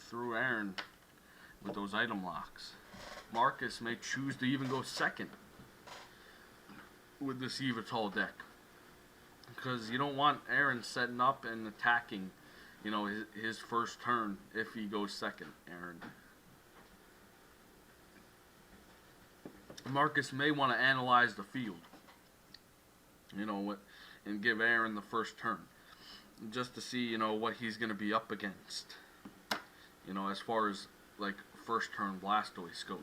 through Aaron with those item locks. Marcus may choose to even go second with this Evital deck. Because you don't want Aaron setting up and attacking, you know, his first turn if he goes second, Aaron. Marcus may want to analyze the field, you know, what, and give Aaron the first turn, just to see, you know, what he's going to be up against, you know, as far as, like, first turn Blastoise goes.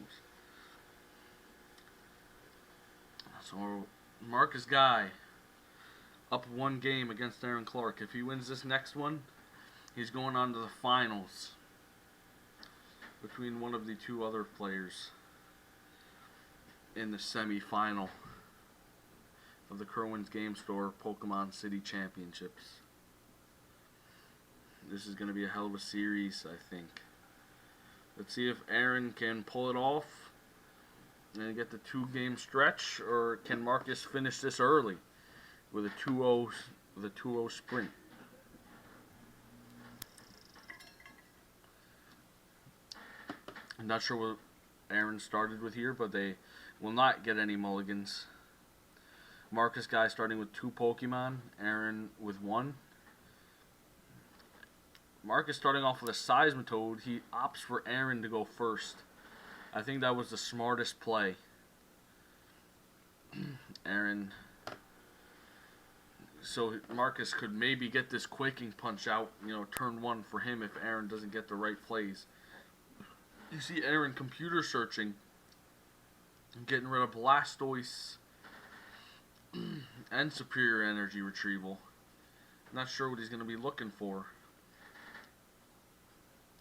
So, Marcus Guy, up one game against Aaron Clark. If he wins this next one, he's going on to the finals between one of the two other players in the semi-final of the Kerwin's Game Store Pokemon City Championships. This is going to be a hell of a series, I think. Let's see if Aaron can pull it off and get the 2-game stretch, or can Marcus finish this early with a 2-0 sprint. I'm not sure what Aaron started with here, but they will not get any mulligans. Marcus Guy starting with 2 Pokemon, Aaron with 1. Marcus starting off with a Seismitoad. He opts for Aaron to go first. I think that was the smartest play. Aaron. So Marcus could maybe get this Quaking Punch out, you know, turn 1 for him if Aaron doesn't get the right plays. You see Aaron computer searching, getting rid of Blastoise and Superior Energy Retrieval. Not sure what he's going to be looking for.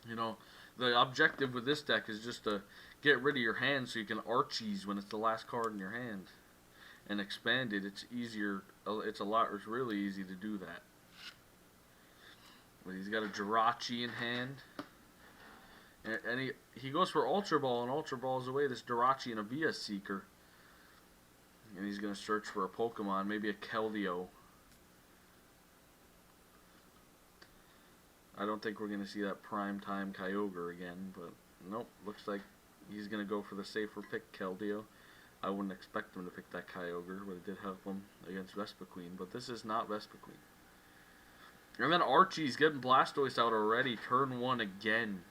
You know, the objective with this deck is just to get rid of your hand so you can Archies when it's the last card in your hand. And expand it. It's easier. It's really easy to do that. But he's got a Jirachi in hand. And he goes for Ultra Ball, and Ultra Ball's away this Jirachi and a Via Seeker. And he's going to search for a Pokemon, maybe a Keldeo. I don't think we're going to see that Primetime Kyogre again, but nope, looks like he's going to go for the safer pick, Keldeo. I wouldn't expect him to pick that Kyogre, but it did help him against Vespiquen. But this is not Vespiquen. And then Archie's getting Blastoise out already, turn 1 again.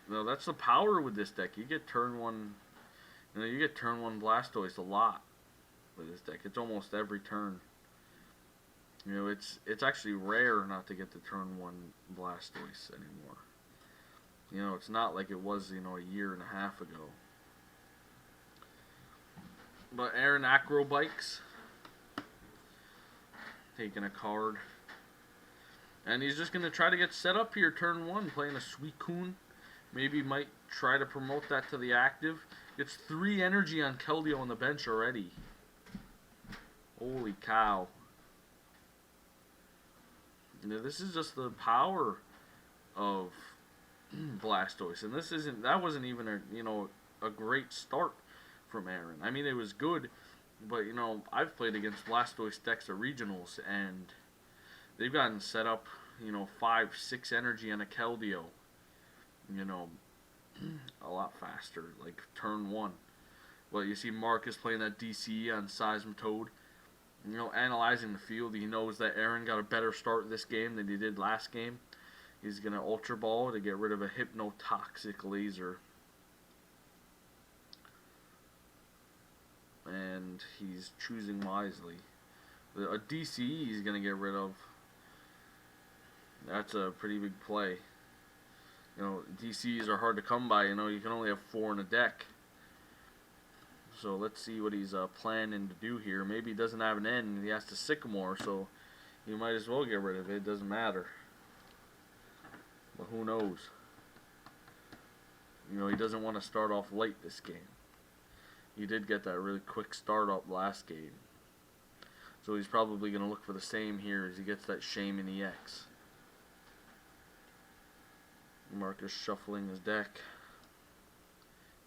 No, that's the power with this deck. You get turn 1, you know, you get turn 1 Blastoise a lot with this deck. It's almost every turn. You know, it's actually rare not to get the turn 1 Blastoise anymore. You know, it's not like it was, you know, a year and a half ago. But Aaron Acrobikes, taking a card. And he's just going to try to get set up here turn 1, playing a Suicune. Maybe might try to promote that to the active. Gets 3 energy on Keldeo on the bench already. Holy cow. You know, this is just the power of Blastoise. And that wasn't even a great start from Aaron. I mean, it was good, but, you know, I've played against Blastoise decks at regionals, and they've gotten set up, you know, 5, 6 energy on a Keldeo, you know, a lot faster, like turn 1. But you see Marcus playing that DCE on Seismitoad, you know, analyzing the field. He knows that Aaron got a better start this game than he did last game. He's going to Ultra Ball to get rid of a Hypnotoxic Laser. And he's choosing wisely. A DCE he's going to get rid of. That's a pretty big play. You know, DCs are hard to come by. You know, you can only have 4 in a deck. So let's see what he's planning to do here. Maybe he doesn't have an N and he has to Sycamore, so you might as well get rid of it. It doesn't matter. But who knows? You know, he doesn't want to start off late this game. He did get that really quick start up last game. So he's probably going to look for the same here as he gets that Shaman EX. Marcus shuffling his deck.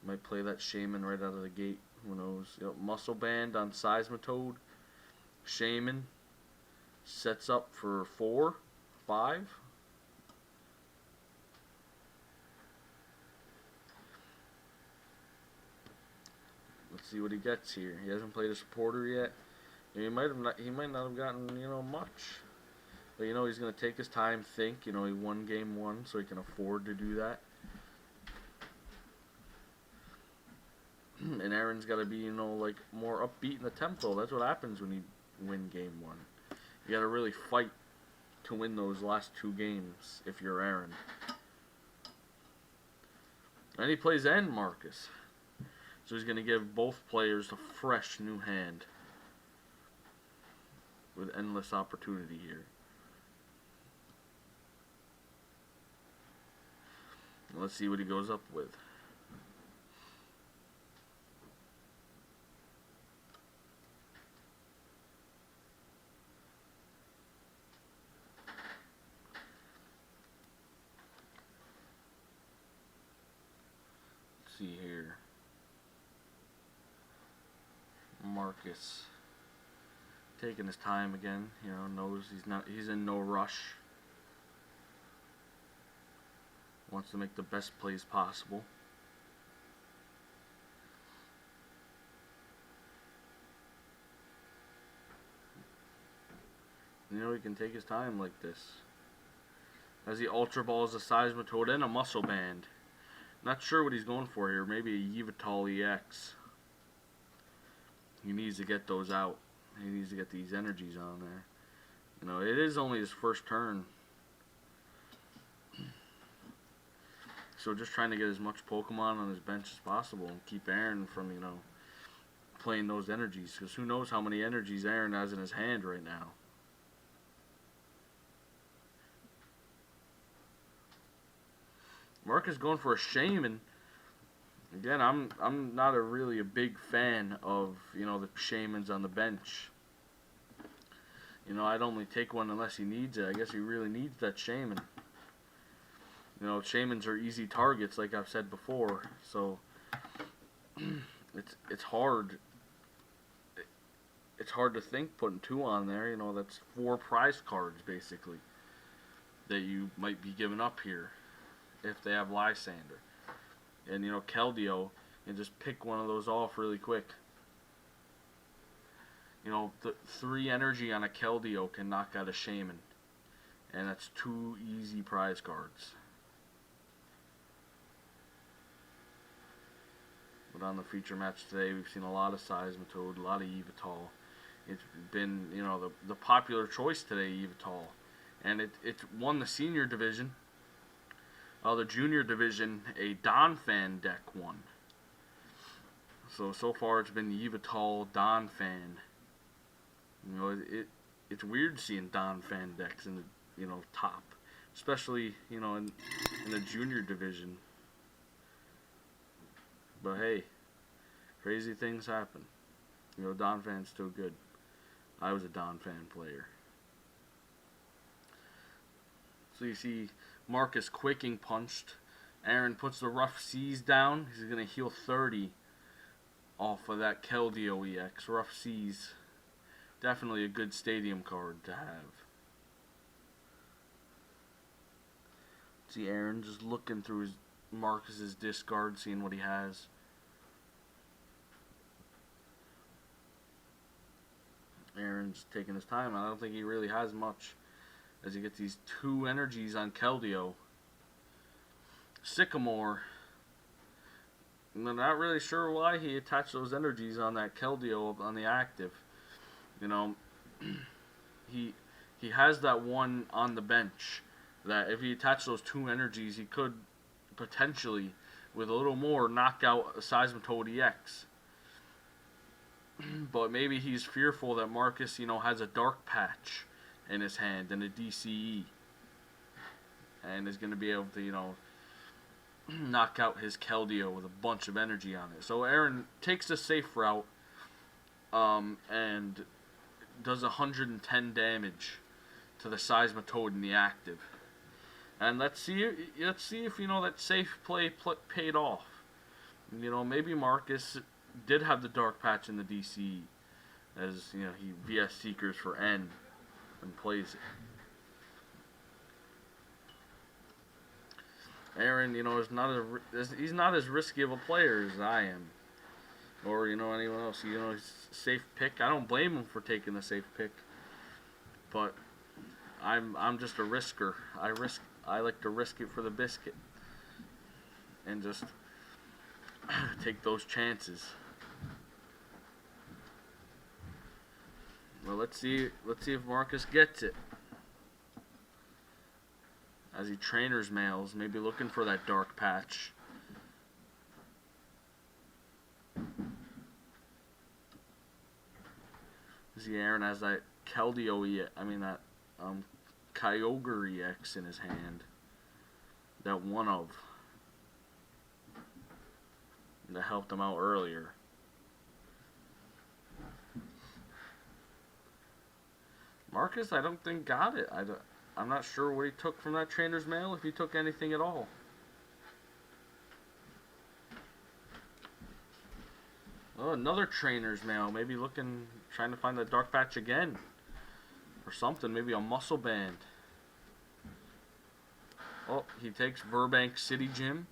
Might play that Shaman right out of the gate. Who knows? Yep, Muscle Band on Seismitoad. Shaman sets up for 4, 5. see what he gets here. He hasn't played a supporter yet. He might not have gotten much. But he's gonna take his time, think. He won game one, so he can afford to do that. And Aaron's got to be like more upbeat in the tempo. That's what happens when you win game one. You got to really fight to win those last two games if you're Aaron. And he plays end Marcus. So he's going to give both players a fresh new hand with endless opportunity here. Let's see what he goes up with. See here. Marcus taking his time again, knows he's in no rush. Wants to make the best plays possible. He can take his time like this. As he ultra balls a seismitoad and a muscle band. Not sure what he's going for here. Maybe a Yveltal EX. He needs to get those out. He needs to get these energies on there. It is only his first turn. So just trying to get as much Pokemon on his bench as possible and keep Aaron from, playing those energies. Because who knows how many energies Aaron has in his hand right now. Marcus going for a Shaman. Again, I'm not really a big fan of the Shamans on the bench. I'd only take one unless he needs it. I guess he really needs that Shaman. Shamans are easy targets, like I've said before. So it's hard. It's hard to think putting two on there. That's 4 prize cards basically that you might be giving up here. If they have Lysander. And, Keldeo, and just pick one of those off really quick. The 3 energy on a Keldeo can knock out a Shaman. And that's 2 easy prize cards. But on the feature match today, we've seen a lot of Seismitoad, a lot of Yveltal. It's been, the popular choice today, Yveltal. And it won the senior division. The junior division, a Donphan deck won. So far it's been Yveltal, Donphan. It's weird seeing Donphan decks in the top, especially in the junior division. But hey, crazy things happen. Donphan's still good. I was a Donphan player. So you see Marcus quaking punched. Aaron puts the Rough Seas down. He's going to heal 30 off of that Keldeo EX. Rough Seas. Definitely a good stadium card to have. See Aaron just looking through Marcus's discard, seeing what he has. Aaron's taking his time. I don't think he really has much. As you get these 2 energies on Keldeo. Sycamore. I'm not really sure why he attached those energies on that Keldeo on the active. He has that one on the bench. That if he attached those 2 energies, he could potentially, with a little more, knock out a Seismitoad EX. But maybe he's fearful that Marcus, has a Dark Patch in his hand and a DCE. And is going to be able to, knock out his Keldeo with a bunch of energy on it. So Aaron takes the safe route and does 110 damage to the Seismitoad in the active. And let's see if that safe play paid off. Maybe Marcus did have the Dark Patch in the DCE, as he VS Seekers for N and plays it. Aaron, is not he's not as risky of a player as I am. or anyone else. Safe pick. I don't blame him for taking the safe pick, but I'm just a risker. I like to risk it for the biscuit, and just take those chances. Well, let's see if Marcus gets it. As he trainers mails, maybe looking for that dark patch. See, Aaron has that that Kyogre EX in his hand. That one of. That helped him out earlier. Marcus, I don't think got it. I'm not sure what he took from that trainer's mail, if he took anything at all. Oh, another trainer's mail. Maybe trying to find the dark patch again. Or something. Maybe a muscle band. Oh, he takes Burbank City Gym.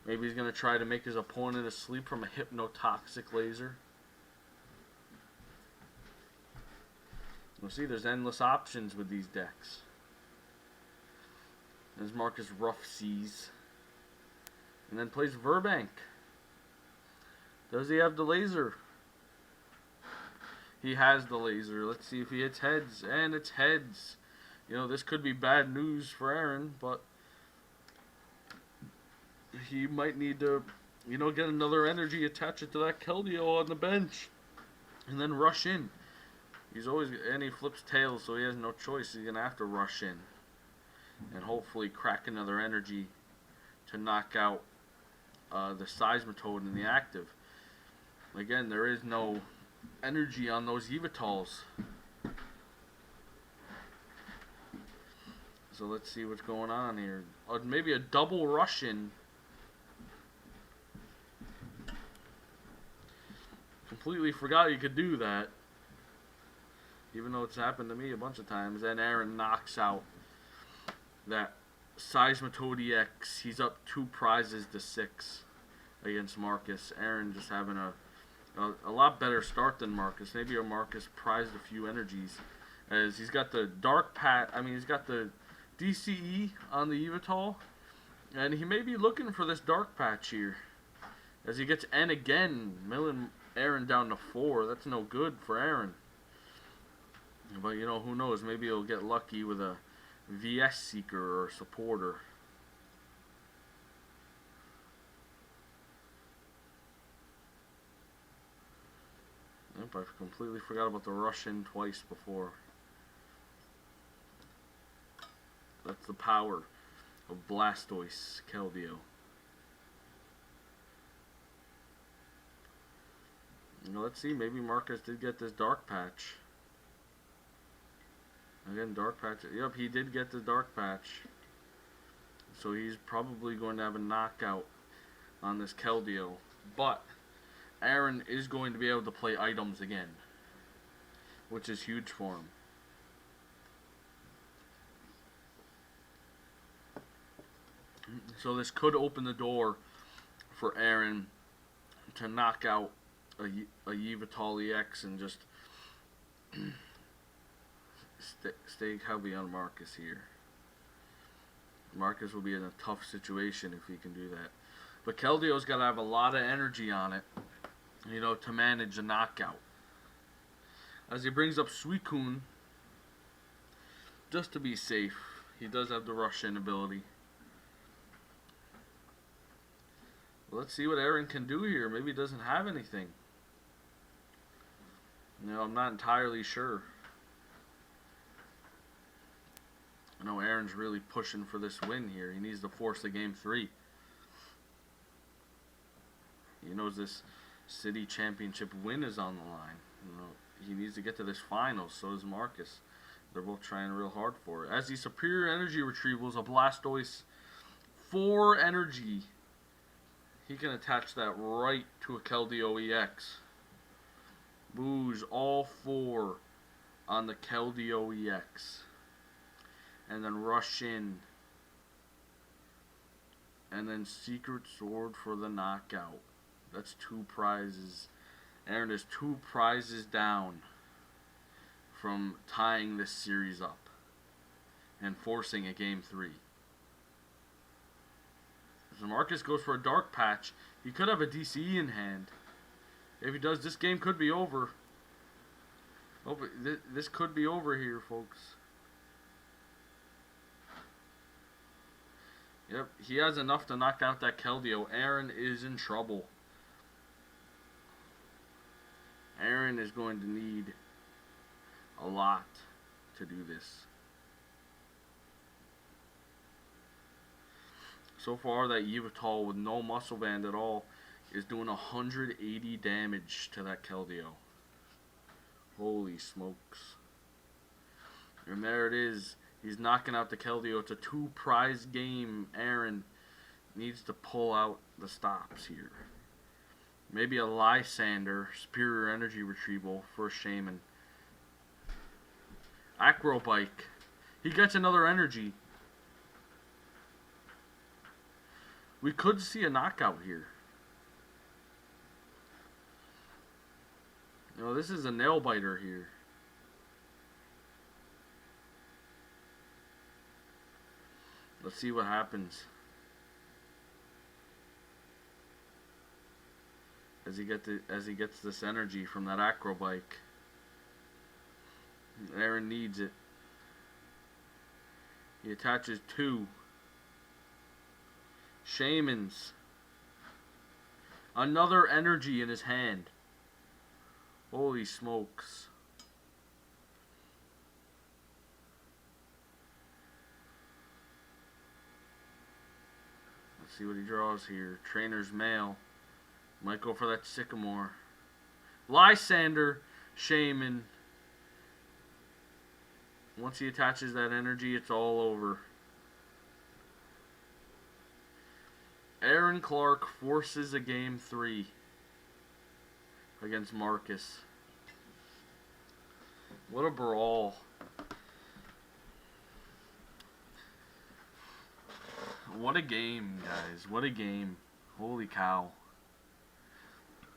Maybe he's going to try to make his opponent asleep from a hypnotoxic laser. We'll see, there's endless options with these decks. There's Marcus Rough Seas. And then plays Burbank. Does he have the laser? He has the laser. Let's see if he hits heads. And it's heads. This could be bad news for Aaron, but he might need to, get another energy, attach it to that Keldeo on the bench, and then rush in. And he flips tails, so he has no choice. He's going to have to rush in and hopefully crack another energy to knock out the Seismitoad in the active. Again, there is no energy on those Yveltals. So let's see what's going on here. Maybe a double rush in. Completely forgot you could do that. Even though it's happened to me a bunch of times. And Aaron knocks out that Seismitoad EX. He's up 2 prizes to 6 against Marcus. Aaron just having a lot better start than Marcus. Maybe Marcus prized a few energies. As he's got the dark patch. He's got the DCE on the Yveltal. And he may be looking for this dark patch here. As he gets N again. Milling Aaron down to 4. That's no good for Aaron. But, who knows? Maybe he'll get lucky with a VS Seeker or Supporter. Yep, I completely forgot about the rush in twice before. That's the power of Blastoise Keldeo. Let's see, maybe Marcus did get this dark patch. Again, dark patch. Yep, he did get the dark patch. So he's probably going to have a knockout on this Keldeo. But Aaron is going to be able to play items again, which is huge for him. So this could open the door for Aaron to knock out a Yveltal EX and just stay heavy on Marcus here. Marcus will be in a tough situation if he can do that. But Keldeo's got to have a lot of energy on it, to manage a knockout. As he brings up Suicune, just to be safe, he does have the rush-in ability. Well, let's see what Aaron can do here. Maybe he doesn't have anything. I'm not entirely sure. I know Aaron's really pushing for this win here. He needs to force the game 3. He knows this city championship win is on the line. He needs to get to this final. So does Marcus. They're both trying real hard for it. As the superior energy retrievals, a Blastoise 4 energy. He can attach that right to a Keldeo EX. Booze all 4 on the Keldeo EX. And then rush in. And then Secret Sword for the knockout. That's 2 prizes. Aaron is 2 prizes down from tying this series up and forcing a game 3. So Marcus goes for a dark patch. He could have a DCE in hand. If he does, this game could be over. Oh, this could be over here, folks. Yep, he has enough to knock out that Keldeo. Aaron is in trouble. Aaron is going to need a lot to do this. So far, that Yveltal with no muscle band at all is doing 180 damage to that Keldeo. Holy smokes. And there it is. He's knocking out the Keldeo. It's a 2 prize game. Aaron needs to pull out the stops here. Maybe a Lysander, Superior Energy Retrieval for a Shaman. Acrobike. He gets another energy. We could see a knockout here. No, this is a nail biter here. Let's see what happens. As he gets this energy from that acrobike. Aaron needs it. He attaches 2 Shamans. Another energy in his hand. Holy smokes. Let's see what he draws here. Trainer's Mail. Might go for that Sycamore. Lysander, Shaman. Once he attaches that energy, it's all over. Aaron Clark forces a game 3 against Marcus. What a brawl. What a game, guys. What a game. Holy cow.